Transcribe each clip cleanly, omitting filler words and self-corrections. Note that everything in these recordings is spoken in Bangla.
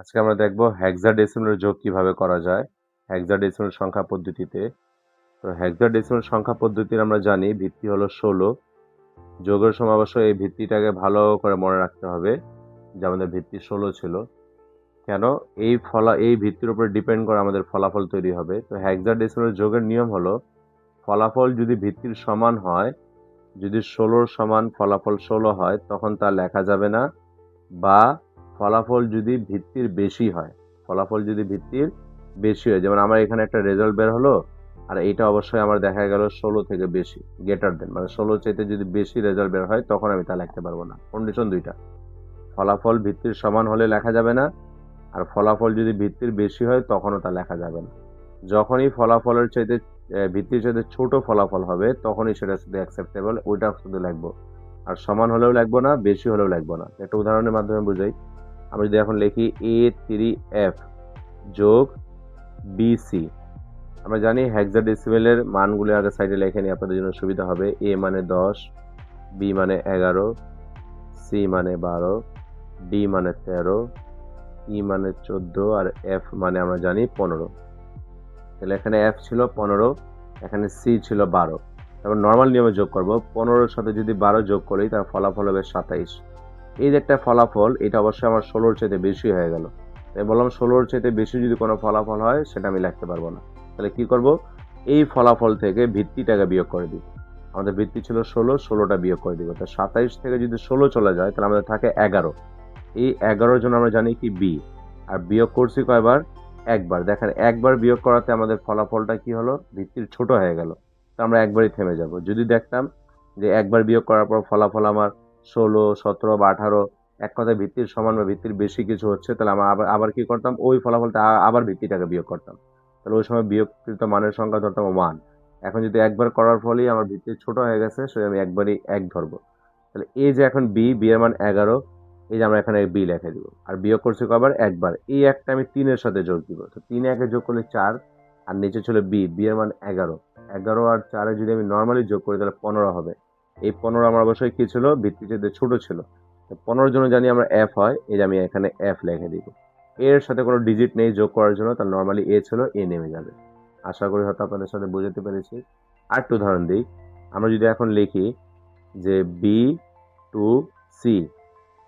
আজকে আমরা দেখব হেক্সাডেসিমালের যোগ কিভাবে করা যায় হেক্সাডেসিমাল সংখ্যা পদ্ধতিতে। তো হেক্সাডেসিমাল সংখ্যা পদ্ধতির আমরা জানি ভিত্তি হলো 16। যোগের সময় অবশ্য এই ভিত্তিটাকে ভালো করে মনে রাখতে হবে যে আমাদের ভিত্তি 16 ছিল। কেন? এই ভিত্তির উপর ডিপেন্ড করে আমাদের ফলাফল তৈরি হবে। তো হেক্সাডেসিমাল যোগের নিয়ম হলো ফলাফল যদি ভিত্তির সমান হয়, যদি 16 সমান ফলাফল 16 হয় তখন তা লেখা যাবে না, বা ফলাফল যদি ভিত্তির বেশি হয়, যেমন আমার এখানে একটা রেজাল্ট বের হলো আর এটা অবশ্যই আমার দেখা গেল 16 থেকে বেশি, গ্রেটার দেন, মানে 16 চাইতে যদি বেশি রেজাল্ট বের হয় তখন আমি তা লিখতে পারবো না। কন্ডিশন দুইটা, ফলাফল ভিত্তির সমান হলে লেখা যাবে না, আর ফলাফল যদি ভিত্তির বেশি হয় তখনও তা লেখা যাবে না। যখনই ফলাফলের চাইতে ভিত্তির চাইতে ছোট ফলাফল হবে তখনই সেটা শুধু অ্যাকসেপ্টেবল, ওইটা শুধু লিখবো, আর সমান হলেও লিখবো না, বেশি হলেও লিখবো না। একটা উদাহরণের মাধ্যমে বুঝাই। আমি যদি এখন লিখি A3F যোগ BC, আমরা জানি হেক্সাডেসিমেলের মানগুলো আগে সাইডে লিখে নিই আপনাদের জন্য সুবিধা হবে। A মানে 10, B মানে 11, C মানে 12, D মানে 13, E মানে 14, আর F মানে আমরা জানি 15। তাহলে এখানে F ছিল 15, এখানে C ছিল 12। তারপর নর্মাল নিয়মে যোগ করব। 15-র সাথে যদি 12 যোগ করি তার ফলাফল হবে 27। এই যে একটা ফলাফল, এটা অবশ্যই আমার 16-র চাইতে বেশি হয়ে গেল। তাই বললাম 16-র চাইতে বেশি যদি কোনো ফলাফল হয় সেটা আমি লিখতে পারবো না। তাহলে কি করব? এই ফলাফল থেকে ভিত্তিটাকে বিয়োগ করে দিব। আমাদের ভিত্তি ছিল 16, 16টা বিয়োগ করে দিব। তো 27 থেকে যদি 16 চলে যায় তাহলে আমাদের থাকে 11। এই 11-র জন্য আমরা জানি কি বি, আর বিয়োগ করছি কয়বার? একবার। দেখেন একবার বিয়োগ করাতে আমাদের ফলাফলটা কি হলো? ভিত্তির ছোট হয়ে গেল। তো আমরা একবারই থেমে যাব। যদি দেখতাম যে একবার বিয়োগ করার পর ফলাফল আমার 16, 17 বা 18, এক কথায় ভিত্তির সমান বা ভিত্তির বেশি কিছু হচ্ছে, তাহলে আমরা আবার কি করতাম? ওই ফলাফলটা আবার ভিত্তিটাকে বিয়োগ করতাম। তাহলে ওই সময় বিয়োগকৃত মানের সংখ্যা ধরতাম 1। এখন যদি একবার করার ফলেই আমার ভিত্তি ছোট হয়ে গেছে, সেটা আমি একবারই 1 ধরবো। তাহলে এই যে এখন বি এর মান 11, এই যে আমরা এখানে বি লিখে দিব। আর বিয়োগ করছি কবার? একবার। এই একটা আমি 3-এর সাথে যোগ দিব। তো 3 একে যোগ করলে 4, আর নিচে ছিল বি এর মান 11। 11 আর 4 যদি আমি নর্মালি যোগ করি তাহলে 15 হবে। এই 15 আমার অবশ্যই কি ছিল? ভিত্তি চাইতে ছোট ছিল। 15 জন্য জানি আমরা এফ হয়, এই যে আমি এখানে এফ লিখে দিব। এর সাথে কোনো ডিজিট নেই যোগ করার জন্য, তার নর্মালি এ ছিল, এ নেমে যাবে। আশা করি হয়তো আপনাদের সাথে বুঝাতে পেরেছি। আর একটু উদাহরণ দিই। আমরা যদি এখন লিখি যে বি টু সি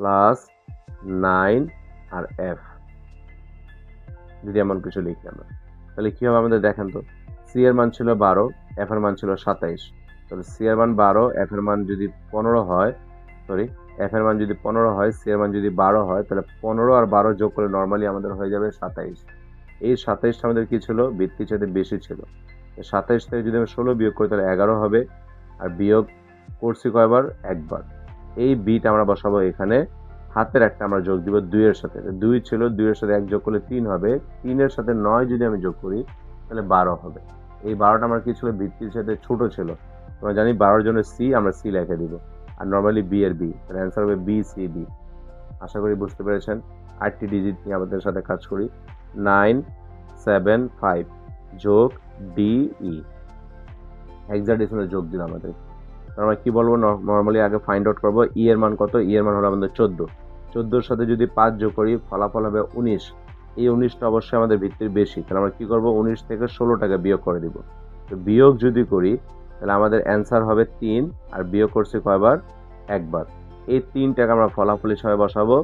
প্লাস 9 আর এফ, যদি এমন কিছু লিখি আমরা, তাহলে কি হবে আমাদের দেখেন তো। সি এর মান ছিল 12, এফ এর মান ছিল 27। তাহলে সি এর মান 12, এফ এর মান যদি 15 হয়, এফ এর মান যদি 15 হয়, সি এর মান যদি 12 হয়, তাহলে 15 আর 12 যোগ করে নর্মালি আমাদের হয়ে যাবে 27। এই 27টা আমাদের কি ছিল? ভিত্তি চাইতে বেশি ছিল। 27 থেকে যদি আমি 16 বিয়োগ করি তাহলে 11 হবে, আর বিয়োগ করছি কয়বার? একবার। এই বিটা আমরা বসাবো এখানে, হাতের একটা আমরা যোগ দিব 2 এর সাথে। 2 ছিল, 2 এর সাথে 1 যোগ করলে 3 হবে। 3 এর সাথে 9 যদি আমি যোগ করি তাহলে 12 হবে। এই 12টা আমার কি ছিল? ভিত্তির সাথে ছোট ছিল। আমরা জানি 12-র জন্য সি, আমরা সি লিখে দিব, আর নর্মালি বি এর বি, তাহলে অ্যান্সার হবে বি সি ডি। আশা করি বুঝতে পেরেছেন। 8টি ডিজিট নিয়ে আমাদের সাথে কাজ করি। 975 যোগ ডিই, হেক্সাডেসিমাল যোগ দিল আমাদের। আমরা কি বলবো? নর্মালি আগে ফাইন্ড আউট করবো ই এর মান কত। ই এর মান হলো আমাদের 14। 14-র সাথে যদি 5 যোগ করি ফলাফল হবে 19। এই 19টা অবশ্যই আমাদের ভিত্তির বেশি, তাহলে আমরা কি করবো? 19 থেকে 16টাকে বিয়োগ করে দিব। তো বিয়োগ যদি করি তাহলে আমাদের অ্যান্সার হবে 3, আর বিয়োগ করছি কয়বার? একবার। এই 3টাকে আমরা ফলাফল হিসাবে বসাবো,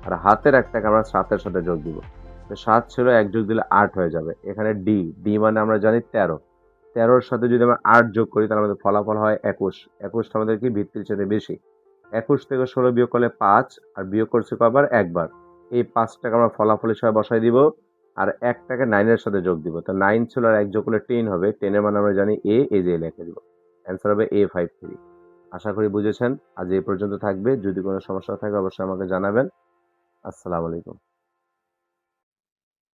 আর হাতের একটাকে আমরা 7-এর সাথে যোগ দিব। তো 7 ছিল, 1 যোগ দিলে 8 হয়ে যাবে। এখানে ডি মানে আমরা জানি 13। 13-র সাথে যদি আমরা 8 যোগ করি তাহলে আমাদের ফলাফল হয় 21। 21টা আমাদের কি? ভিত্তির চাইতে বেশি। 21 থেকে 16 বিয়োগ করলে 5, আর বিয়োগ করছি কয়বার? একবার। এই 5টাকে আমরা ফলাফল হিসাবে বসাই দিব, আর 1টাকে 9-এর সাথে যোগ দিব। তো 9 ছিল, আর 1 যোগ করলে 10 হবে। 10-এর মানে আমরা জানি এ, এই যে লিখে দিব। অ্যান্সার হবে A53। আশা করি বুঝেছেন। আজ এই পর্যন্ত থাকবে। যদি কোনো সমস্যা থাকে অবশ্যই আমাকে জানাবেন। আসসালামু আলাইকুম।